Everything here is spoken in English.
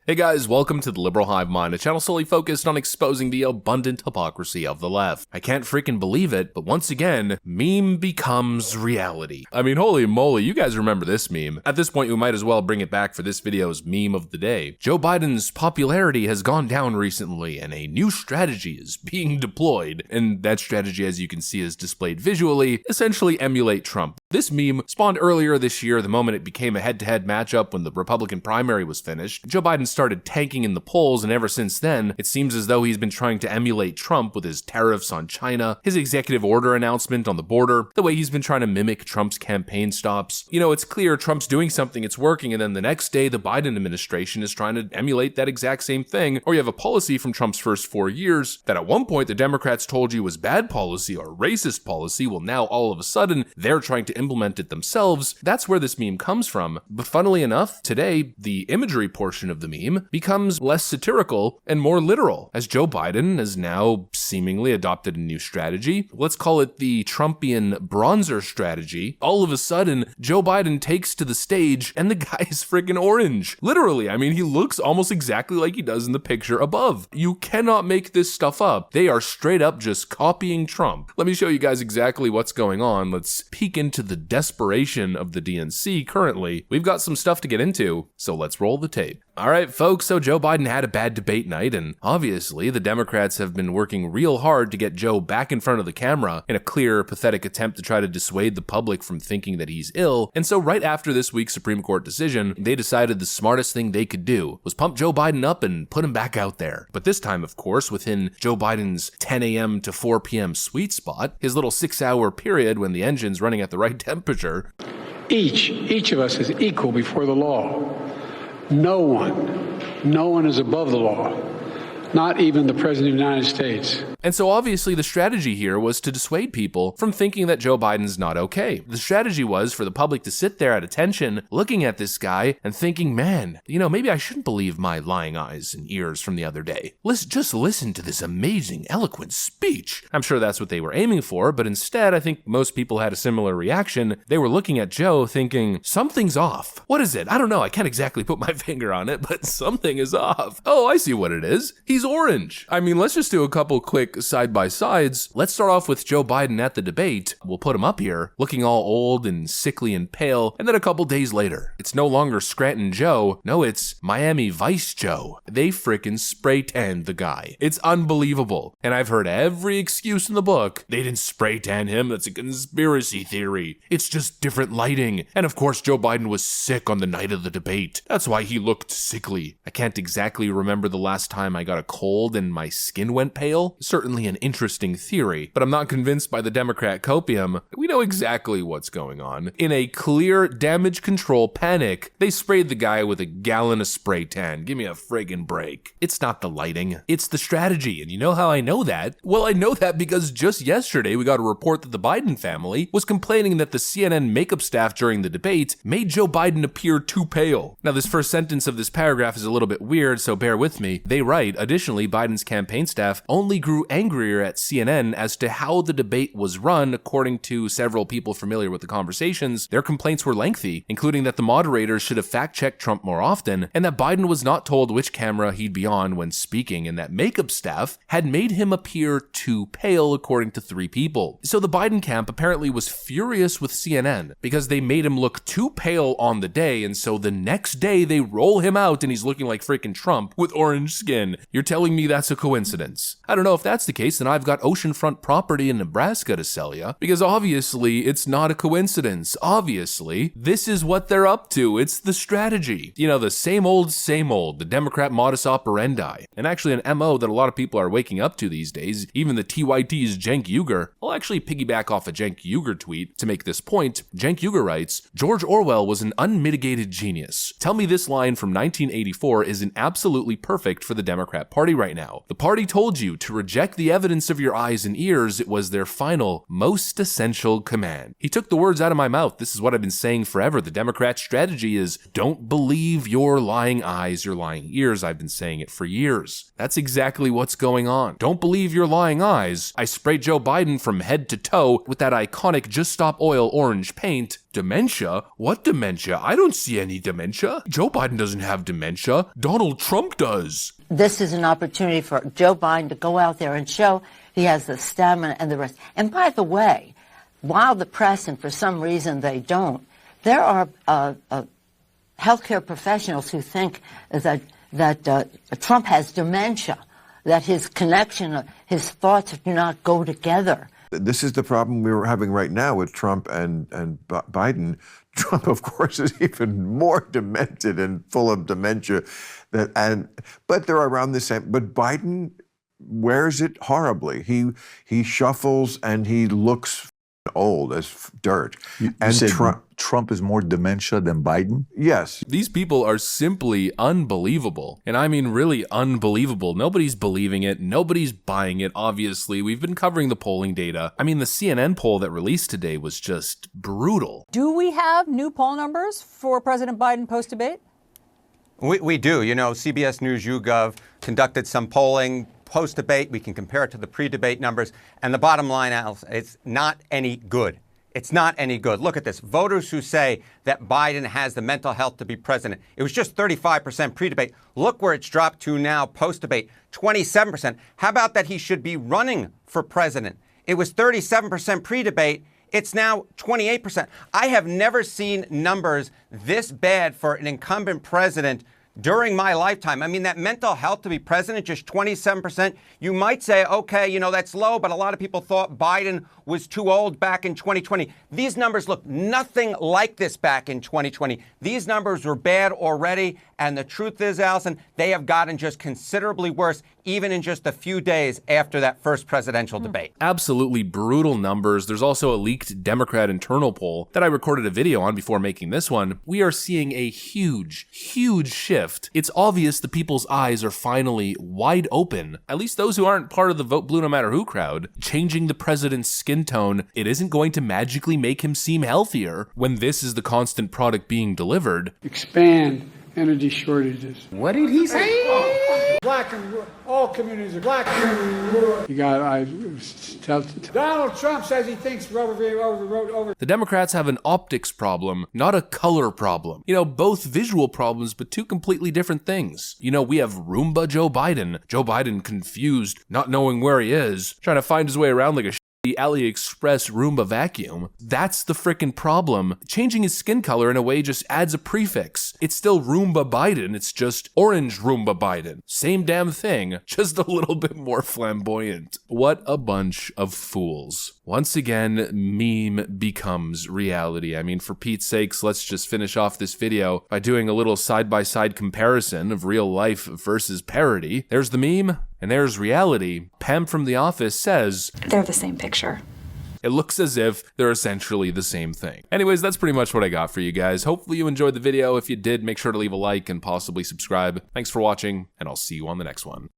Hey guys, welcome to the Liberal Hive Mind, a channel solely focused on exposing the abundant hypocrisy of the left. I can't freaking believe it, but once again, meme becomes reality. I mean, holy moly, you guys remember this meme. At this point, we might as well bring it back for this video's meme of the day. Joe Biden's popularity has gone down recently, and a new strategy is being deployed. And that strategy, as you can see, is displayed visually, essentially emulate Trump. This meme spawned earlier this year, the moment it became a head-to-head matchup when the Republican primary was finished. Joe Biden started tanking in the polls, and ever since then, it seems as though he's been trying to emulate Trump with his tariffs on China, his executive order announcement on the border, the way he's been trying to mimic Trump's campaign stops. You know, it's clear Trump's doing something, it's working, and then the next day, the Biden administration is trying to emulate that exact same thing. Or you have a policy from Trump's first 4 years that at one point the Democrats told you was bad policy or racist policy. Well, now all of a sudden, they're trying to implement it themselves. That's where this meme comes from. But funnily enough, today, the imagery portion of the meme becomes less satirical and more literal, as Joe Biden has now seemingly adopted a new strategy. Let's call it the Trumpian bronzer strategy. All of a sudden, Joe Biden takes to the stage and the guy is friggin' orange. Literally, I mean, he looks almost exactly like he does in the picture above. You cannot make this stuff up. They are straight up just copying Trump. Let me show you guys exactly what's going on. Let's peek into the desperation of the DNC currently. We've got some stuff to get into, so let's roll the tape. All right, folks, so Joe Biden had a bad debate night, and obviously the Democrats have been working real hard to get Joe back in front of the camera in a clear, pathetic attempt to try to dissuade the public from thinking that he's ill. And so right after this week's Supreme Court decision, they decided the smartest thing they could do was pump Joe Biden up and put him back out there. But this time, of course, within Joe Biden's 10 a.m. to 4 p.m. sweet spot, his little 6-hour period when the engine's running at the right temperature. Each of us is equal before the law. No one is above the law, not even the President of the United States. And so obviously the strategy here was to dissuade people from thinking that Joe Biden's not okay. The strategy was for the public to sit there at attention, looking at this guy and thinking, man, you know, maybe I shouldn't believe my lying eyes and ears from the other day. Let's just listen to this amazing, eloquent speech. I'm sure that's what they were aiming for, but instead I think most people had a similar reaction. They were looking at Joe thinking, something's off. What is it? I don't know. I can't exactly put my finger on it, but something is off. Oh, I see what it is. He's orange. I mean, let's just do a couple quick side-by-sides. Let's start off with Joe Biden at the debate. We'll put him up here, looking all old and sickly and pale, and then a couple days later, it's no longer Scranton Joe, no, it's Miami Vice Joe. They frickin' spray tanned the guy. It's unbelievable. And I've heard every excuse in the book. They didn't spray tan him, that's a conspiracy theory. It's just different lighting. And of course, Joe Biden was sick on the night of the debate. That's why he looked sickly. I can't exactly remember the last time I got a cold and my skin went pale. Certainly an interesting theory, but I'm not convinced by the Democrat copium. We know exactly what's going on. In a clear damage control panic, they sprayed the guy with a gallon of spray tan. Give me a friggin' break. It's not the lighting, it's the strategy. And you know how I know that? Well, I know that because just yesterday we got a report that the Biden family was complaining that the CNN makeup staff during the debate made Joe Biden appear too pale. Now, this first sentence of this paragraph is a little bit weird, so bear with me. They write, additionally, Biden's campaign staff only grew angrier at CNN as to how the debate was run. According to several people familiar with the conversations, their complaints were lengthy, including that the moderators should have fact-checked Trump more often, and that Biden was not told which camera he'd be on when speaking, and that makeup staff had made him appear too pale, according to 3 people. So the Biden camp apparently was furious with CNN because they made him look too pale on the day, and so the next day they roll him out and he's looking like freaking Trump with orange skin. You're telling me that's a coincidence? I don't know if that's the case, then I've got oceanfront property in Nebraska to sell ya, because obviously it's not a coincidence. Obviously, this is what they're up to. It's the strategy. You know, the same old, the Democrat modus operandi. And actually an MO that a lot of people are waking up to these days, even the TYT's Cenk Uygur. I'll actually piggyback off a Cenk Uygur tweet to make this point. Cenk Uygur writes, George Orwell was an unmitigated genius. Tell me this line from 1984 isn't absolutely perfect for the Democrat Party right now. The party told you to reject Reject the evidence of your eyes and ears. It was their final, most essential command. He took the words out of my mouth. This is what I've been saying forever. The Democrat strategy is don't believe your lying eyes, your lying ears. I've been saying it for years. That's exactly what's going on. Don't believe your lying eyes. I sprayed Joe Biden from head to toe with that iconic Just Stop Oil orange paint. Dementia? What dementia? I don't see any dementia. Joe Biden doesn't have dementia. Donald Trump does. This is an opportunity for Joe Biden to go out there and show he has the stamina and the rest. And by the way, while the press, and for some reason they don't, there are healthcare professionals who think that Trump has dementia, that his connection, his thoughts do not go together. This is the problem we're having right now with Trump and Biden. Trump, of course, is even more demented and full of dementia. But they're around the same. But Biden wears it horribly. He shuffles and he looks old as dirt. You and said Trump is more dementia than Biden? Yes. These people are simply unbelievable. And I mean really unbelievable. Nobody's believing it. Nobody's buying it, obviously. We've been covering the polling data. I mean, the CNN poll that released today was just brutal. Do we have new poll numbers for President Biden post-debate? We do. You know, CBS News YouGov conducted some polling post-debate. We can compare it to the pre-debate numbers. And the bottom line, Alice, it's not any good. It's not any good. Look at this. Voters who say that Biden has the mental health to be president. It was just 35% pre-debate. Look where it's dropped to now post-debate, 27%. How about that he should be running for president? It was 37% pre-debate. It's now 28%. I have never seen numbers this bad for an incumbent president during my lifetime. I mean, that mental health to be president, just 27%. You might say, okay, you know, that's low, but a lot of people thought Biden was too old back in 2020. These numbers look nothing like this back in 2020. These numbers were bad already. And the truth is, Allison, they have gotten just considerably worse, even in just a few days after that first presidential debate. Absolutely brutal numbers. There's also a leaked Democrat internal poll that I recorded a video on before making this one. We are seeing a huge, huge shift. It's obvious the people's eyes are finally wide open, at least those who aren't part of the vote blue no matter who crowd. Changing the president's skin tone, it isn't going to magically make him seem healthier when this is the constant product being delivered. Expand energy shortages. What did he say? Black and all communities are black. You got Donald Trump says he thinks over. The Democrats have an optics problem, not a color problem. You know, both visual problems, but two completely different things. You know, we have Roomba Joe Biden confused, not knowing where he is, trying to find his way around like a the AliExpress Roomba vacuum. That's the frickin' problem. Changing his skin color in a way just adds a prefix. It's still Roomba Biden, it's just orange Roomba Biden. Same damn thing, just a little bit more flamboyant. What a bunch of fools. Once again, meme becomes reality. I mean, for Pete's sakes, let's just finish off this video by doing a little side-by-side comparison of real life versus parody. There's the meme, and there's reality. Pam from The Office says, they're the same picture. It looks as if they're essentially the same thing. Anyways, that's pretty much what I got for you guys. Hopefully you enjoyed the video. If you did, make sure to leave a like and possibly subscribe. Thanks for watching, and I'll see you on the next one.